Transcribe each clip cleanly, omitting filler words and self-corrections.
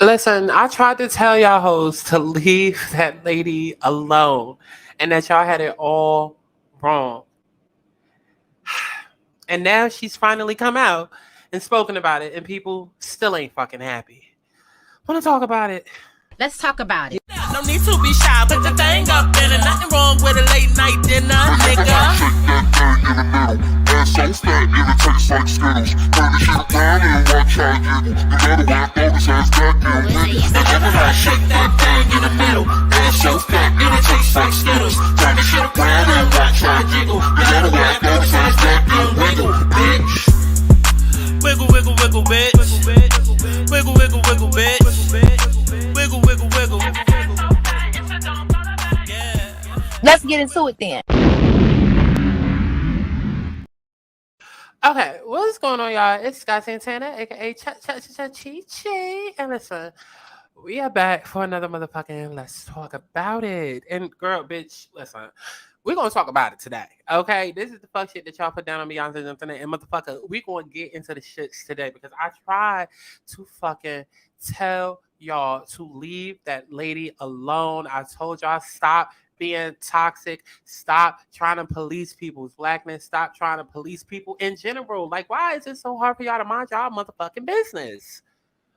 Listen, I tried to tell y'all hoes to leave that lady alone and that y'all had it all wrong. And now she's finally come out and spoken about it, and people still ain't fucking happy. Want to talk about it? Let's talk about it. No need to be shy, put the thing up in it. Nothing wrong with a late night dinner, nigga. Shake that thing in the middle. Ass so fat, irritates like Skittles. Turn the shit around and watch how I giggle. You gotta work those ass back and wiggle. Shake that thing in the middle. Ass so fat, irritates like Skittles. Turn the shit around and watch how I jiggle. You gotta work those ass back and wiggle, bitch. Wiggle, wiggle, wiggle, bitch. Wiggle, wiggle, wiggle, bitch. Wiggle, wiggle, wiggle. Yeah. Let's get into it then. Okay, what's going on, y'all? It's Santana, aka Chi. And listen, we are back for another motherfucking Let's Talk About It. And girl, bitch, listen, we're gonna talk about it today. Okay, this is the fuck shit that y'all put down on Beyonce's internet, and motherfucker, we gonna get into the shits today because I tried to fucking tell y'all to leave that lady alone. I told y'all stop being toxic, stop trying to police people's blackness, stop trying to police people in general. Like, why is it so hard for y'all to mind y'all motherfucking business?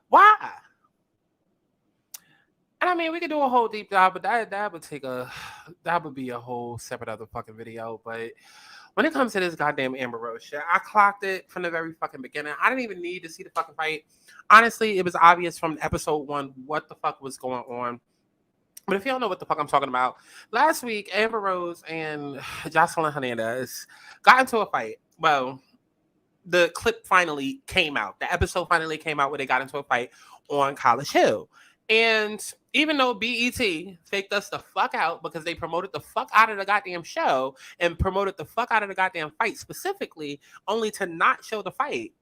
Why? And I mean, we could do a whole deep dive, but that would be a whole separate other fucking video. But when it comes to this goddamn Amber Rose shit, I clocked it from the very fucking beginning. I didn't even need to see the fucking fight. Honestly, it was obvious from episode 1 what the fuck was going on. But if you don't know what the fuck I'm talking about, last week Amber Rose and Joseline Hernandez got into a fight. Well, the clip finally came out. The episode finally came out where they got into a fight on College Hill. And even though BET faked us the fuck out because they promoted the fuck out of the goddamn show and promoted the fuck out of the goddamn fight specifically, only to not show the fight.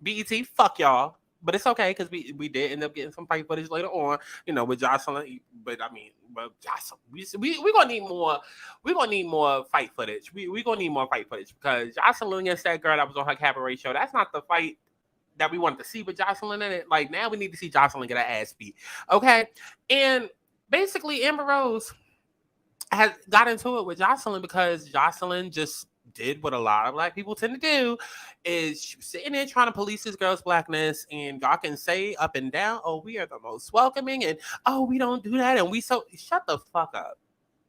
BET, fuck y'all. But it's okay because we did end up getting some fight footage later on, with Joseline. But I mean, Joseline, we gonna need more. We gonna need more fight footage. We gonna need more fight footage because Joseline against that girl that was on her cabaret show. That's not the fight that we wanted to see with Joseline in it. Like, now we need to see Joseline get her ass beat. Okay. And basically Amber Rose has got into it with Joseline because Joseline just did what a lot of black people tend to do, is she was sitting there trying to police this girl's blackness, and y'all can say up and down, oh, we are the most welcoming, and oh, we don't do that, and we so shut the fuck up.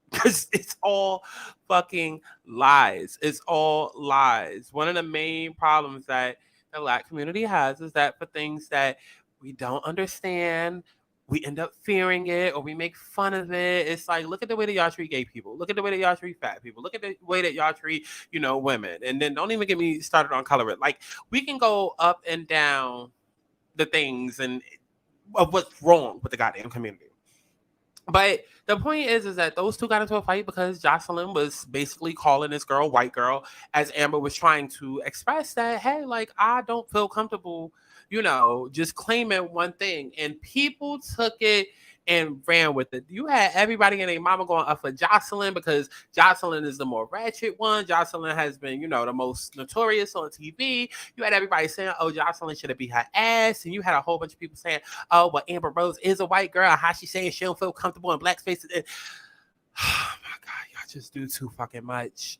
Because it's all fucking lies. It's all lies. One of the main problems that the black community has is that for things that we don't understand, we end up fearing it or we make fun of it. It's like, look at the way that y'all treat gay people. Look at the way that y'all treat fat people. Look at the way that y'all treat, women. And then don't even get me started on color. Like, we can go up and down the things and of what's wrong with the goddamn community. But the point is that those two got into a fight because Joseline was basically calling this girl white girl, as Amber was trying to express that, hey, like, I don't feel comfortable, just claiming one thing. And people took it and ran with it. You had everybody and their mama going up for Joseline because Joseline is the more ratchet one. Joseline has been, the most notorious on TV. You had everybody saying, oh, Joseline should have beat her ass. And you had a whole bunch of people saying, oh, well, Amber Rose is a white girl. How she saying she don't feel comfortable in black spaces. And, oh, my God, y'all just do too fucking much.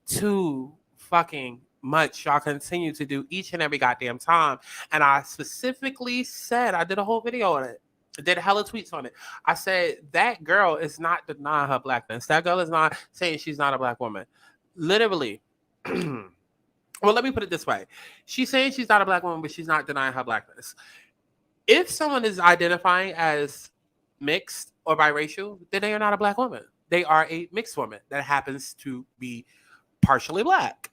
Too fucking much. Y'all continue to do each and every goddamn time. And I specifically said, I did a whole video on it. Did hella tweets on it. I said that girl is not denying her blackness. That girl is not saying she's not a black woman. Literally. Well, let me put it this way. She's saying she's not a black woman, but she's not denying her blackness. If someone is identifying as mixed or biracial, then they are not a black woman. They are a mixed woman that happens to be partially black.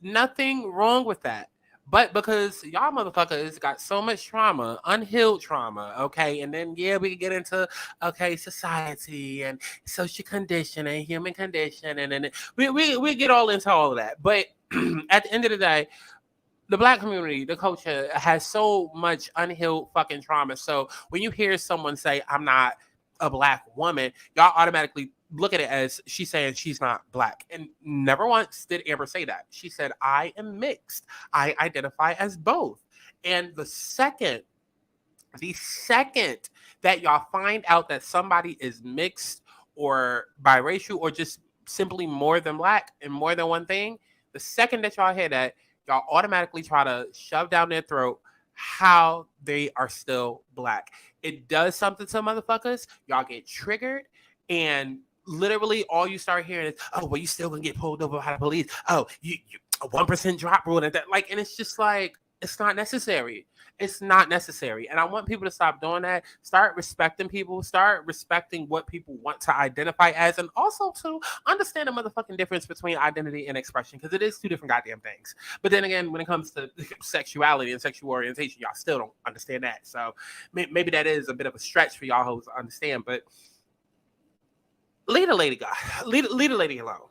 Nothing wrong with that. But because y'all motherfuckers got so much trauma, unhealed trauma, okay? And then, we can get into, society and social condition and human condition. And then we get all into all of that. But at the end of the day, the black community, the culture has so much unhealed fucking trauma. So when you hear someone say, I'm not a black woman, y'all automatically look at it as she's saying she's not black. And never once did Amber say that. She said, I am mixed. I identify as both. And the second The second that y'all find out that somebody is mixed or biracial or just simply more than black and more than one thing, the second that y'all hear that, y'all automatically try to shove down their throat how they are still black. It does something to motherfuckers. Y'all get triggered, and literally all you start hearing is, "Oh, well, you still gonna get pulled over by the police. Oh, you a 1% drop rule and that." Like, and it's just like, it's not necessary. It's not necessary. And I want people to stop doing that. Start respecting people. Start respecting what people want to identify as. And also to understand the motherfucking difference between identity and expression. Because it is two different goddamn things. But then again, when it comes to sexuality and sexual orientation, y'all still don't understand that. So maybe that is a bit of a stretch for y'all hoes to understand. But leave the lady go. Leave the lady alone.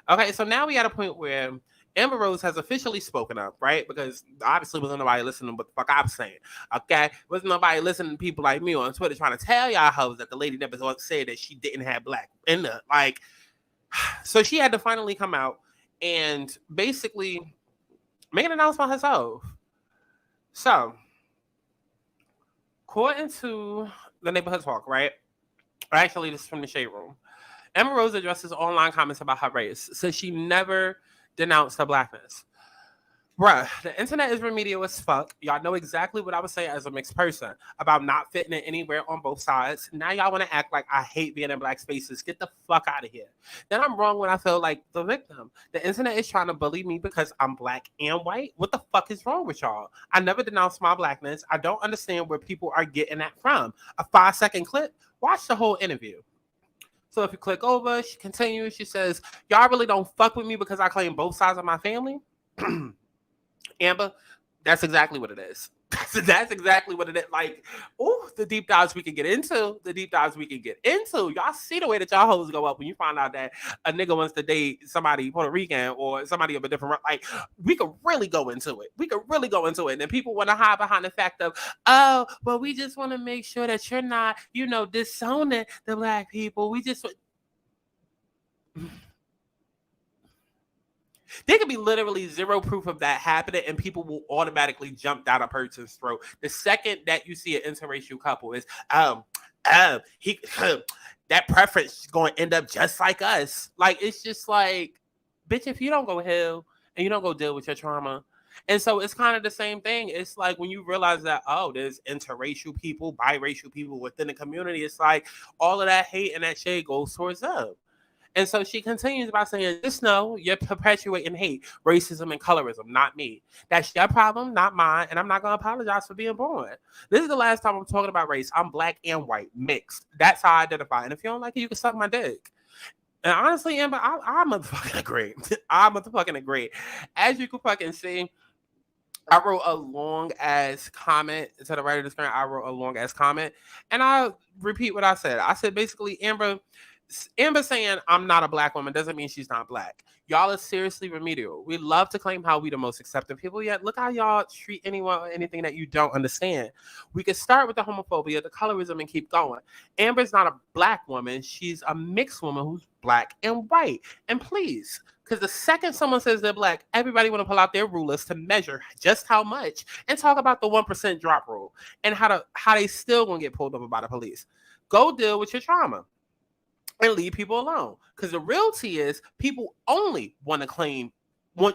Okay, so now we at a point where Amber Rose has officially spoken up, right? Because obviously wasn't nobody listening to what the fuck I'm saying. Okay? Wasn't nobody listening to people like me on Twitter trying to tell y'all hoes that the lady never said that she didn't have black in the like. So she had to finally come out and basically make an announcement herself. So, according to the neighborhood talk, right? Or actually, this is from the Shade Room. Amber Rose addresses online comments about her race, says she never denounced her blackness. Bruh, the internet is remedial as fuck. Y'all know exactly what I would say as a mixed person about not fitting in anywhere on both sides. Now y'all want to act like I hate being in black spaces. Get the fuck out of here. Then I'm wrong when I feel like the victim. The internet is trying to bully me because I'm black and white. What the fuck is wrong with y'all? I never denounced my blackness. I don't understand where people are getting that from. A 5-second clip? Watch the whole interview. So if you click over, she continues. She says, y'all really don't fuck with me because I claim both sides of my family? Amber, that's exactly what it is. That's exactly what it is. Like, oh, the deep dives we can get into. The deep dives we can get into. Y'all see the way that y'all hoes go up when you find out that a nigga wants to date somebody Puerto Rican or somebody of a different, like, we could really go into it. We could really go into it. And then people want to hide behind the fact of, oh, well, we just want to make sure that you're not, disowning the black people. We just... There could be literally zero proof of that happening, and people will automatically jump down a person's throat. The second that you see an interracial couple is, that preference is going to end up just like us. Like, it's just like, bitch, if you don't go heal and you don't go deal with your trauma. And so it's kind of the same thing. It's like when you realize that, oh, there's interracial people, biracial people within the community, it's like all of that hate and that shade goes towards them. And so she continues by saying, just know you're perpetuating hate, racism, and colorism, not me. That's your problem, not mine, and I'm not going to apologize for being born. This is the last time I'm talking about race. I'm black and white, mixed. That's how I identify. And if you don't like it, you can suck my dick. And honestly, Amber, I motherfucking agree. I motherfucking agree. As you can fucking see, I wrote a long-ass comment to the right of the screen. I wrote a long-ass comment, and I'll repeat what I said. I said, basically, Amber saying I'm not a black woman doesn't mean she's not black. Y'all are seriously remedial. We love to claim how we the most accepting people, yet look how y'all treat anyone or anything that you don't understand. We could start with the homophobia, the colorism, and keep going. Amber's not a black woman. She's a mixed woman who's black and white. And please, because the second someone says they're black, everybody want to pull out their rulers to measure just how much and talk about the 1% drop rule and how they still gonna get pulled over by the police. Go deal with your trauma and leave people alone. Because the real tea is people only want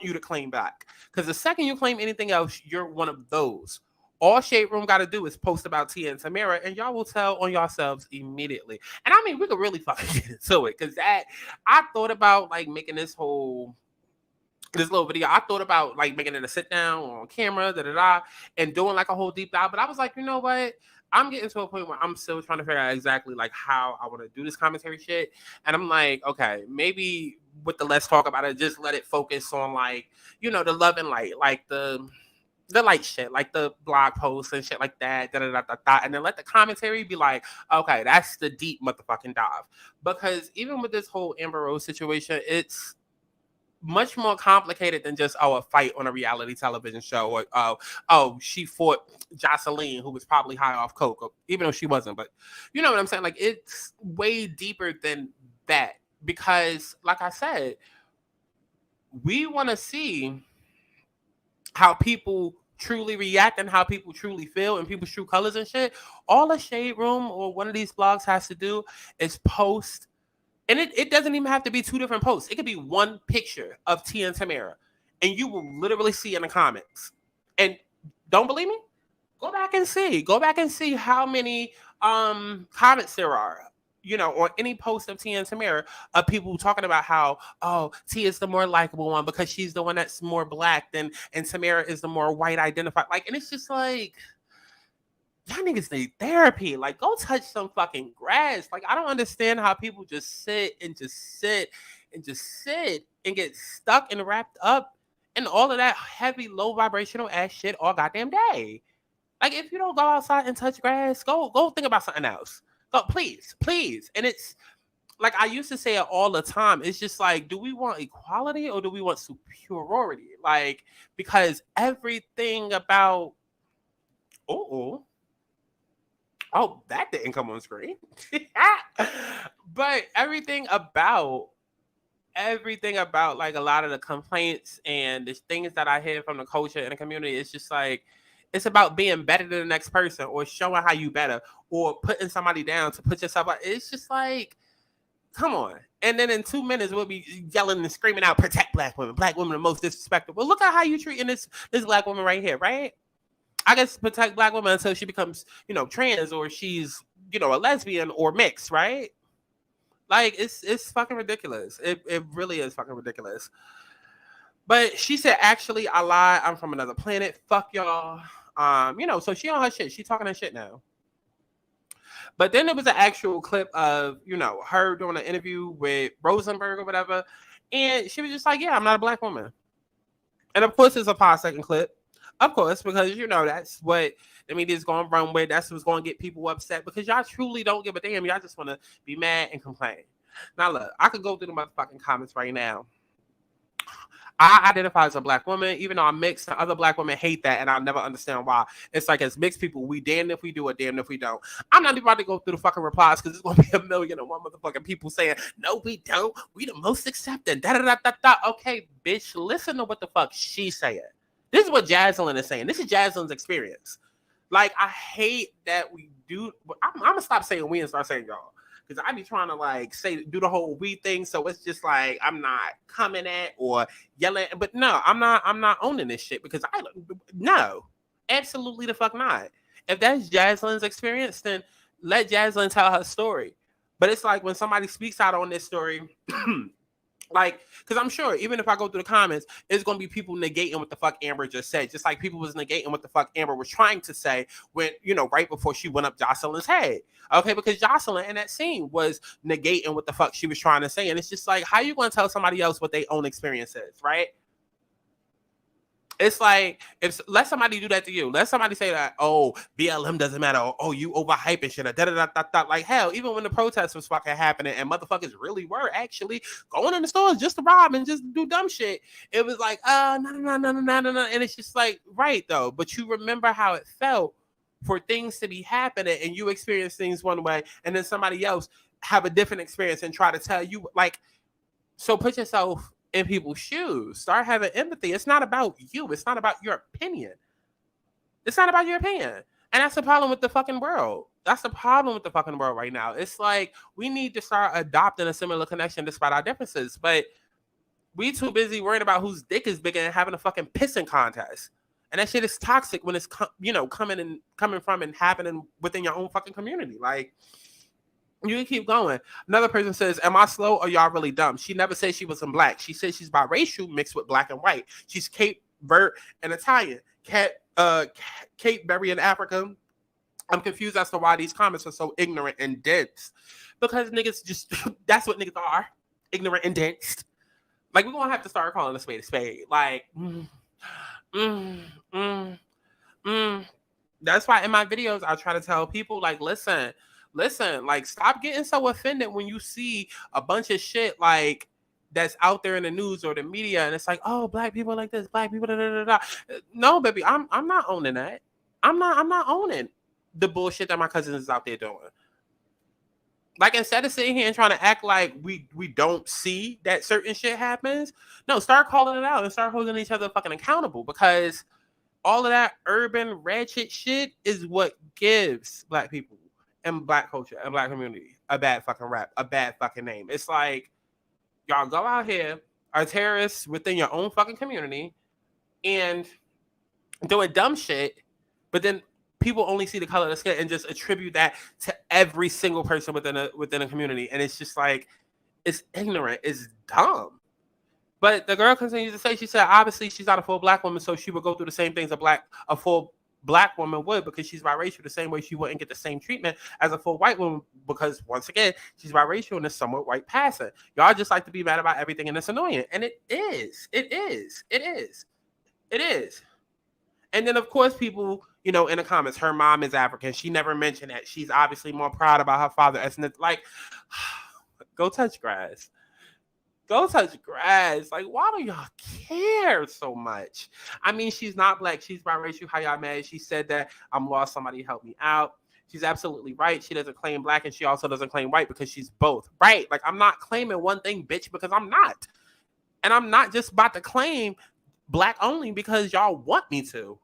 you to claim back. Because the second you claim anything else, you're one of those. All Shade Room got to do is post about Tia and Tamara, and y'all will tell on yourselves immediately. And I mean, we could really fucking get into it. Because I thought about like making this little video. I thought about like making it a sit down on camera, and doing like a whole deep dive. But I was like, you know what? I'm getting to a point where I'm still trying to figure out exactly like how I want to do this commentary shit. And I'm like, okay, maybe with the let's talk about it, just let it focus on like, the love and light, like the light shit, like the blog posts and shit like that, and then let the commentary be like, okay, that's the deep motherfucking dive. Because even with this whole Amber Rose situation, it's much more complicated than just a fight on a reality television show, or she fought Joseline, who was probably high off coke, even though she wasn't. But you know what I'm saying? Like, it's way deeper than that, because like I said, we want to see how people truly react and how people truly feel and people's true colors and shit, all a Shade Room or one of these blogs has to do is post. And it doesn't even have to be two different posts. It could be one picture of T and Tamara. And you will literally see in the comments. And don't believe me? Go back and see. Go back and see how many comments there are, you know, on any post of T and Tamara of people talking about how, oh, T is the more likable one because she's the one that's more black than, and Tamara is the more white identified. Like, and it's just like, y'all niggas need therapy. Like, go touch some fucking grass. Like, I don't understand how people just sit and get stuck and wrapped up in all of that heavy, low vibrational ass shit all goddamn day. Like, if you don't go outside and touch grass, go think about something else. Go, please. And it's like I used to say it all the time. It's just like, do we want equality or do we want superiority? Like, because everything about oh, that didn't come on screen. But everything about like a lot of the complaints and the things that I hear from the culture and the community, it's just like, it's about being better than the next person or showing how you better or putting somebody down to put yourself up. It's just like, come on. And then in 2 minutes, we'll be yelling and screaming out, protect black women. Black women are the most disrespectful. Well, look at how you treating this black woman right here, right? I guess protect black women until she becomes, you know, trans or she's, you know, a lesbian or mixed, right? Like, it's fucking ridiculous. It really is fucking ridiculous. But she said, actually, I lied. I'm from another planet. Fuck y'all. You know, so she on her shit. She talking her shit now. But then there was an actual clip of, you know, her doing an interview with Rosenberg or whatever. And she was just like, yeah, I'm not a black woman. And of course, it's a 5-second clip. Of course, because, you know, that's what the media is going to run with. That's what's going to get people upset because y'all truly don't give a damn. Y'all just want to be mad and complain. Now, look, I could go through the motherfucking comments right now. I identify as a black woman, even though I'm mixed. Other black women hate that, and I'll never understand why. It's like, as mixed people, we damned if we do it, damned if we don't. I'm not even about to go through the fucking replies because there's going to be 1,000,001 motherfucking people saying, no, we don't. We the most accepted. Da-da-da-da-da. Okay, bitch, listen to what the fuck she's saying. This is what Joseline is saying. This is Joseline's experience. Like, I hate that we do. I'm going to stop saying we and start saying y'all. Because I be trying to like do the whole we thing. So it's just like, I'm not coming at or yelling. But no, I'm not owning this shit because no, absolutely the fuck not. If that's Joseline's experience, then let Joseline tell her story. But it's like when somebody speaks out on this story, like, because I'm sure even if I go through the comments, it's going to be people negating what the fuck Amber just said. Just like people was negating what the fuck Amber was trying to say when, you know, right before she went up Joseline's head. Okay, because Joseline in that scene was negating what the fuck she was trying to say. And it's just like, how you going to tell somebody else what their own experience is, right? It's like, let somebody do that to you. Let somebody say that, oh, BLM doesn't matter. Or, oh, you overhyping shit. Like, hell, even when the protests was fucking happening and motherfuckers really were actually going in the stores just to rob and just do dumb shit, it was like, no. And it's just like, right, though. But you remember how it felt for things to be happening and you experience things one way and then somebody else have a different experience and try to tell you, like, so put yourself in people's shoes. Start having empathy. It's not about you. It's not about your opinion. It's not about your opinion. And that's the problem with the fucking world. That's the problem with the fucking world right now. It's like we need to start adopting a similar connection despite our differences. But we too busy worrying about whose dick is bigger and having a fucking pissing contest. And that shit is toxic when it's coming from and happening within your own fucking community. Like, you can keep going. Another person says, am I slow or y'all really dumb? She never said she wasn't black. She said she's biracial mixed with black and white. She's Cape Verde and Italian. Cape Berry in Africa. I'm confused as to why these comments are so ignorant and dense. Because niggas just, that's what niggas are. Ignorant and dense. Like, we're going to have to start calling a spade a spade. Like, That's why in my videos, I try to tell people, like, listen, like, stop getting so offended when you see a bunch of shit like that's out there in the news or the media, and it's like, oh, black people like this, black people, da da da da. No, baby, I'm not owning that. I'm not owning the bullshit that my cousins is out there doing. Like, instead of sitting here and trying to act like we don't see that certain shit happens, no, start calling it out and start holding each other fucking accountable, because all of that urban ratchet shit is what gives black people and black culture and black community a bad fucking rap, a bad fucking name. It's like, y'all go out here, are terrorists within your own fucking community, and doing dumb shit, but then people only see the color of the skin and just attribute that to every single person within a community. And it's just like, it's ignorant, it's dumb. But the girl continues to say, she said, obviously she's not a full black woman, so she would go through the same things a full black woman would, because she's biracial, the same way she wouldn't get the same treatment as a full white woman, because once again, she's biracial and is somewhat white passing. Y'all just like to be mad about everything, and it's annoying. And it is. And then of course people, in the comments, her mom is African. She never mentioned that. She's obviously more proud about her father. Like, go touch grass. Go touch grass. Like, why do y'all care so much? I mean, she's not black. She's biracial. How y'all mad? She said that I'm lost. Somebody help me out. She's absolutely right. She doesn't claim black, and she also doesn't claim white, because she's both. Right? Like, I'm not claiming one thing, bitch, because I'm not. And I'm not just about to claim black only because y'all want me to.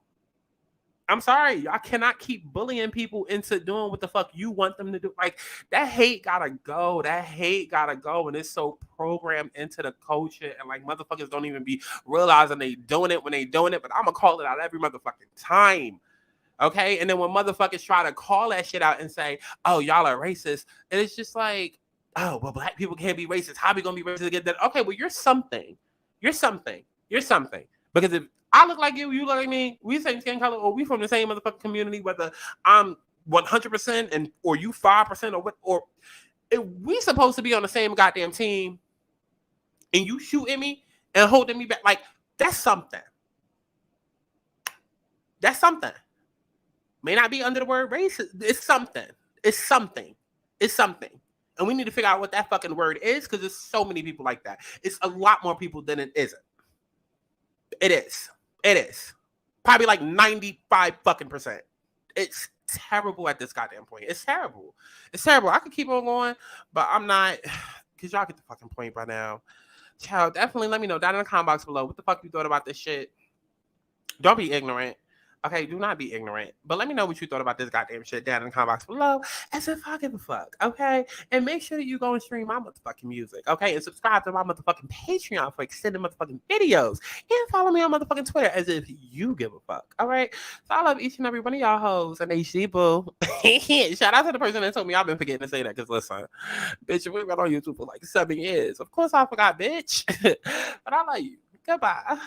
I'm sorry, y'all cannot keep bullying people into doing what the fuck you want them to do. Like, that hate gotta go. That hate gotta go. And it's so programmed into the culture. And like, motherfuckers don't even be realizing they doing it when they doing it. But I'm gonna call it out every motherfucking time. Okay? And then when motherfuckers try to call that shit out and say, oh, y'all are racist, and it's just like, oh, well, black people can't be racist. How we gonna be racist again? Okay, well, you're something. You're something. Because if I look like you, you look like me, we same skin color, or we from the same motherfucking community, whether I'm 100% and or you 5% or what, or if we supposed to be on the same goddamn team, and you shooting me and holding me back, like, that's something. That's something. May not be under the word racist. It's something. And we need to figure out what that fucking word is, because there's so many people like that. It's a lot more people than it isn't. It is. Probably like 95 fucking %. It's terrible at this goddamn point. It's terrible. I could keep on going, but I'm not, because y'all get the fucking point by now. Child, definitely let me know down in the comment box below what the fuck you thought about this shit. Don't be ignorant. Okay, do not be ignorant. But let me know what you thought about this goddamn shit down in the comment box below. As if I give a fuck, okay? And make sure that you go and stream my motherfucking music, okay? And subscribe to my motherfucking Patreon for extended motherfucking videos. And follow me on motherfucking Twitter as if you give a fuck, all right? So I love each and every one of y'all hoes and HD boo. Shout out to the person that told me I've been forgetting to say that, because listen, bitch, we've been on YouTube for like 7 years. Of course I forgot, bitch. But I love you. Goodbye.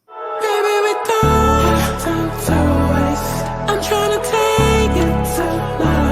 Baby, we don't have time to waste. I'm trying to take it to life.